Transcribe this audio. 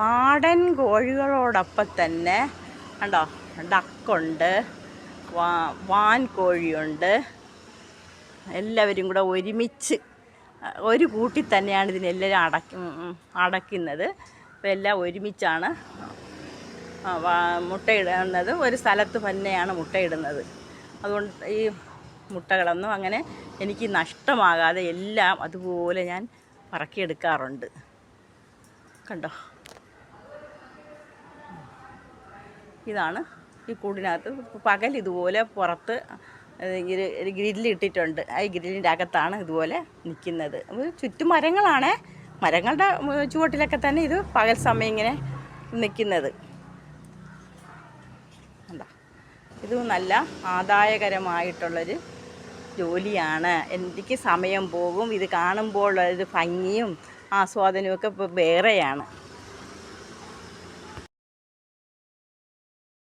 നാടൻ കോഴികളോടൊപ്പം തന്നെ കണ്ടോ, ഡക്കുണ്ട്, വാൻ കോഴിയുണ്ട്. എല്ലാവരും കൂടെ ഒരുമിച്ച് ഒരു കൂട്ടിൽ തന്നെയാണ് ഇതിനെല്ലാവരും അടയ്ക്കുന്നത്. അപ്പോൾ എല്ലാം ഒരുമിച്ചാണ് മുട്ടയിടുന്നത്. ഒരു സ്ഥലത്ത് തന്നെയാണ് മുട്ടയിടുന്നത്. അതുകൊണ്ട് ഈ മുട്ടകളൊന്നും അങ്ങനെ എനിക്ക് നഷ്ടമാകാതെ എല്ലാം അതുപോലെ ഞാൻ പറക്കിയെടുക്കാറുണ്ട്. കണ്ടോ, ഇതാണ് ഈ കൂടിനകത്ത്. പകൽ ഇതുപോലെ പുറത്ത് ഒരു ഗ്രില്ലിട്ടിട്ടുണ്ട്. ആ ഗ്രില്ലിൻ്റെ അകത്താണ് ഇതുപോലെ നിൽക്കുന്നത്. ചുറ്റും മരങ്ങളാണ്. മരങ്ങളുടെ ചുവട്ടിലൊക്കെ തന്നെ ഇത് പകൽ സമയം ഇങ്ങനെ നിൽക്കുന്നത്. എന്താ, ഇത് നല്ല ആദായകരമായിട്ടുള്ളൊരു ജോലിയാണ്. എനിക്ക് സമയം പോകും. ഇത് കാണുമ്പോൾ ഒരു ഭംഗിയും ആസ്വാദനവും ഒക്കെ വേറെയാണ്.